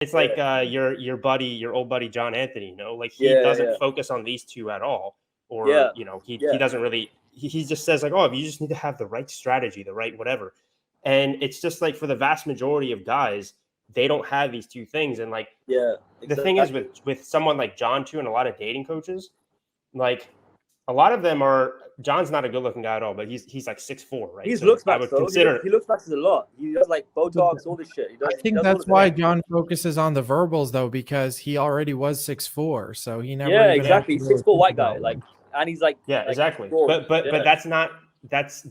It's like your buddy, your old buddy John Anthony. Like he Yeah, doesn't yeah. focus on these two at all, or Yeah. he doesn't really. He just says like, oh, you just need to have the right strategy, the right whatever. And it's just like for the vast majority of guys, they don't have these two things. And like Yeah, the thing is exactly. with someone like John too, and a lot of dating coaches, like a lot of them are. John's not a good looking guy at all, but he's like 6'4", right? He So looks I back would though. consider. He looks back a lot. He does like Botox, all this shit. He I does. think that's why John focuses on the verbals though, because he already was 6'4", so he never. Yeah, even exactly. had to really 6'4" white think guy, about like, them. and he's like, Yeah, like, exactly. broad. But that's not that's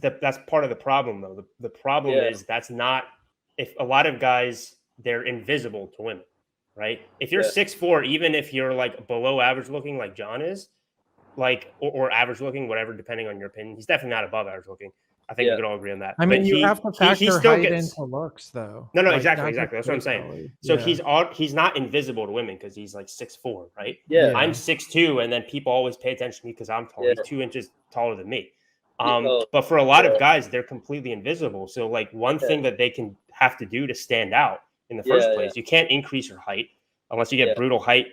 part of the problem though. The problem is that's not if a lot of guys they're invisible to women, right? If you're 6'4", even if you're like below average looking like John is, like or average looking, whatever, depending on your opinion. He's definitely not above average looking. I think we could all agree on that. I mean, but you have to factor height into looks, though. No, exactly. That's what I'm saying. So yeah. he's not invisible to women because he's like 6'4", right? Yeah. I'm 6'2", and then people always pay attention to me because I'm tall. He's 2 inches taller than me. But for a lot of guys, they're completely invisible. So like one thing that they can have to do to stand out in the first place, you can't increase your height unless you get brutal height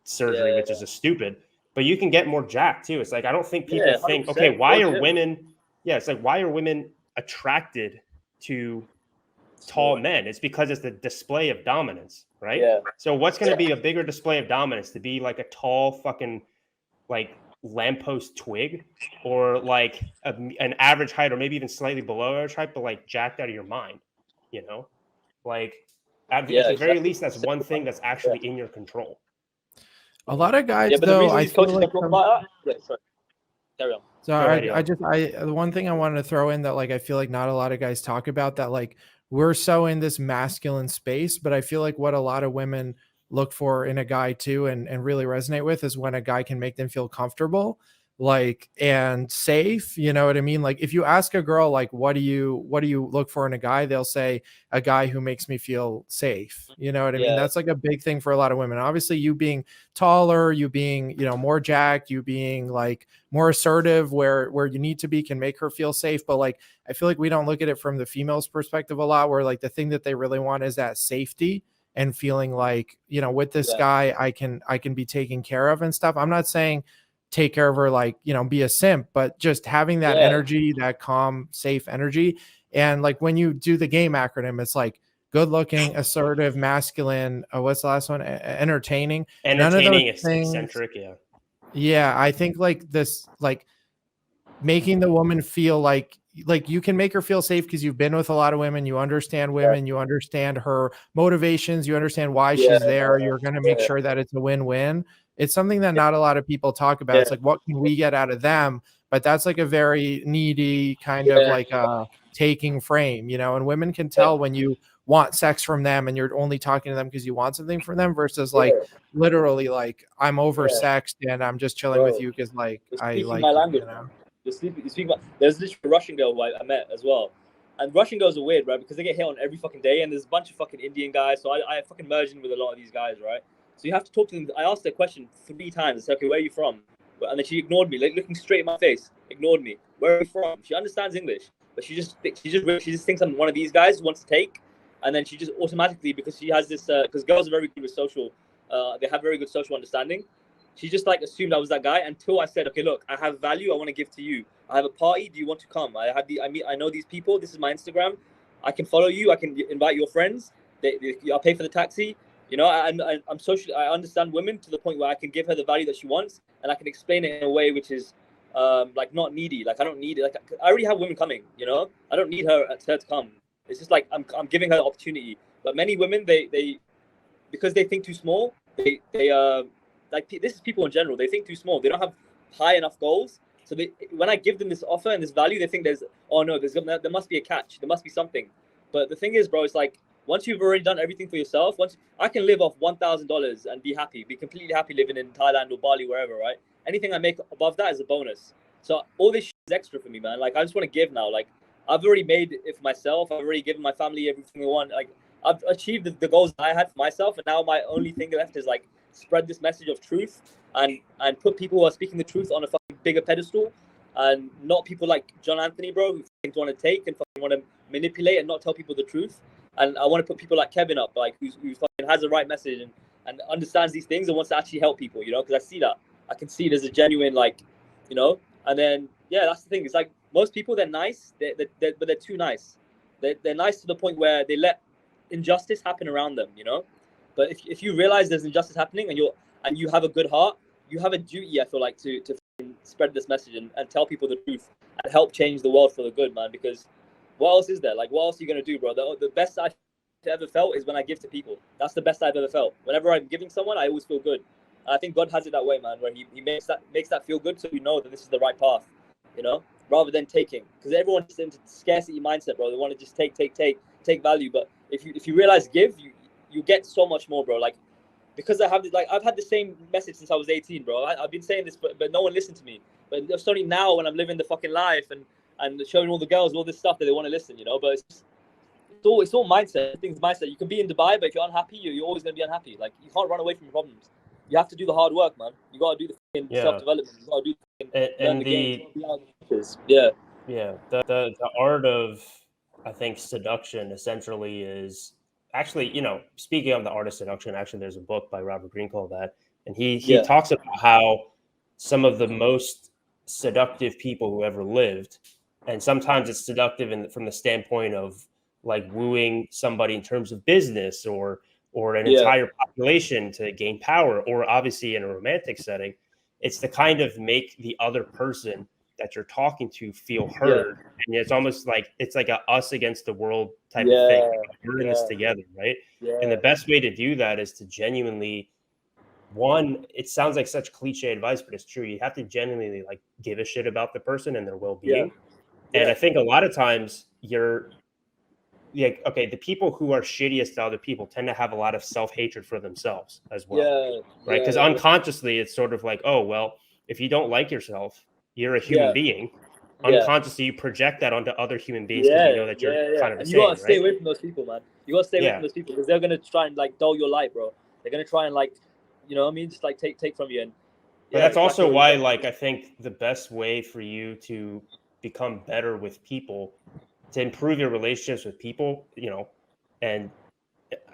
surgery, which is just stupid. But you can get more jacked too. It's like I don't think people think, okay, why are women? Yeah, it's like why are women attracted to tall men? It's because it's the display of dominance, right? Yeah. So what's going to be a bigger display of dominance? To be like a tall fucking like lamppost twig, or like an average height, or maybe even slightly below average height, but like jacked out of your mind, Like at the very least, that's one thing that's actually in your control. A lot of guys, though, I feel like sorry. Carry on. So the one thing I wanted to throw in that like I feel like not a lot of guys talk about, that like we're so in this masculine space, but I feel like what a lot of women look for in a guy too and really resonate with is when a guy can make them feel comfortable, like, and safe. You know what I mean? Like if you ask a girl, like, what do you look for in a guy? They'll say a guy who makes me feel safe. You know what I mean? That's like a big thing for a lot of women. Obviously you being taller, you being, more jacked, you being like more assertive where you need to be can make her feel safe. But like, I feel like we don't look at it from the female's perspective a lot, where like the thing that they really want is that safety and feeling like, with this guy, I can be taken care of and stuff. I'm not saying take care of her, like, be a simp, but just having that energy, that calm, safe energy. And like when you do the GAME acronym, it's like good looking, assertive, masculine. What's the last one? Entertaining. None of those things, eccentric. Yeah. I think like this, like making the woman feel like you can make her feel safe because you've been with a lot of women, you understand women, you understand her motivations, you understand why she's there. You're going to make sure that it's a win-win. It's something that not a lot of people talk about. It's like, what can we get out of them? But that's like a very needy kind of like a taking frame, and women can tell when you want sex from them and you're only talking to them because you want something from them versus like literally like I'm oversexed and I'm just chilling with you because like I like my language. You speak about, there's this Russian girl who I met as well. And Russian girls are weird, right? Because they get hit on every fucking day. And there's a bunch of fucking Indian guys. So I fucking merged in with a lot of these guys, right? So you have to talk to them. I asked her question 3 times. I said, okay, where are you from? And then she ignored me, like looking straight in my face, ignored me. Where are you from? She understands English, but she just thinks I'm one of these guys who wants to take. And then she just automatically, because she has this, because girls are very good with social, they have very good social understanding. She just like assumed I was that guy until I said, okay, look, I have value I want to give to you. I have a party. Do you want to come? I know these people. This is my Instagram. I can follow you. I can invite your friends. I'll pay for the taxi. I'm social. I understand women to the point where I can give her the value that she wants, and I can explain it in a way which is like not needy. Like I don't need it. Like I already have women coming. I don't need her to come. It's just like I'm giving her the opportunity. But many women, they because they think too small. They like this is people in general. They think too small. They don't have high enough goals. So when I give them this offer and this value, they think there must be a catch. There must be something. But the thing is, bro, it's like once you've already done everything for yourself, once I can live off $1,000 and be happy, be completely happy living in Thailand or Bali, wherever, right? Anything I make above that is a bonus. So all this shit is extra for me, man. Like I just want to give now. Like I've already made it for myself. I've already given my family everything they want. Like I've achieved the goals I had for myself, and now my only thing left is like spread this message of truth and put people who are speaking the truth on a fucking bigger pedestal, and not people like John Anthony, bro, who want to take and fucking want to manipulate and not tell people the truth. And I want to put people like Kevin up, like who fucking has the right message and understands these things and wants to actually help people, you know, because I see that. I can see there's a genuine, like, you know, and then, yeah, that's the thing. It's like most people, they're nice, but they're too nice. They're nice to the point where they let injustice happen around them, you know. But if you realize there's injustice happening and you have a good heart, you have a duty, I feel like, to spread this message and tell people the truth and help change the world for the good, man. Because what else is there? Like, what else are you gonna do, bro? The best I've ever felt is when I give to people. That's the best I've ever felt. Whenever I'm giving someone, I always feel good. And I think God has it that way, man, where he makes that feel good, so you know that this is the right path, you know, rather than taking. Because everyone's into scarcity mindset, bro. They want to just take value. But if you realize give, you get so much more, bro. Like, because I've had the same message since I was 18, bro. I've been saying this, but no one listened to me. But it's only now when I'm living the fucking life and showing all the girls all this stuff that they want to listen, you know. But it's all mindset. Things mindset. You can be in Dubai, but if you're unhappy, you're always gonna be unhappy. Like, you can't run away from your problems. You have to do the hard work, man. You gotta do the self-development. You gotta do learn the game. The art of, I think, seduction essentially is actually, you know, speaking of the art of seduction, actually there's a book by Robert Greene called that, and he talks about how some of the most seductive people who ever lived, and sometimes it's seductive from the standpoint of like wooing somebody in terms of business or an entire population to gain power, or obviously in a romantic setting, it's to kind of make the other person that you're talking to feel heard. And it's almost like it's like a us against the world type of thing. We're in this together, right? And the best way to do that is to genuinely, one, it sounds like such cliche advice, but it's true. You have to genuinely like give a shit about the person and their well-being. And I think a lot of times you're like, okay, the people who are shittiest to other people tend to have a lot of self-hatred for themselves as well. Right? Because unconsciously it's sort of like, oh, well, if you don't like yourself, you're a human being. Unconsciously, you project that onto other human beings because you know that you're kind of the same. You gotta stay away from those people, man. You gotta stay away from those people because they're gonna try and like dull your light, bro. They're gonna try and like, you know what I mean, just like take from you. And but that's also why, like, I think the best way for you to become better with people, to improve your relationships with people, you know, and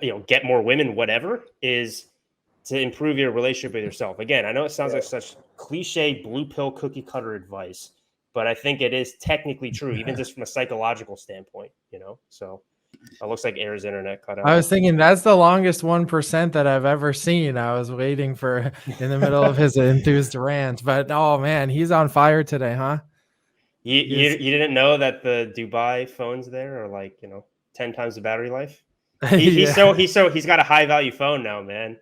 you know, get more women, whatever, is to improve your relationship with yourself. Again, I know it sounds like such cliche blue pill cookie cutter advice, but I think it is technically true, even just from a psychological standpoint, you know? So it looks like Air's internet cut out. I was thinking that's the longest 1% that I've ever seen. I was waiting for in the middle of his enthused rant, but oh man, he's on fire today, huh? You didn't know that the Dubai phones there are like, you know, 10 times the battery life? He's got a high value phone now, man.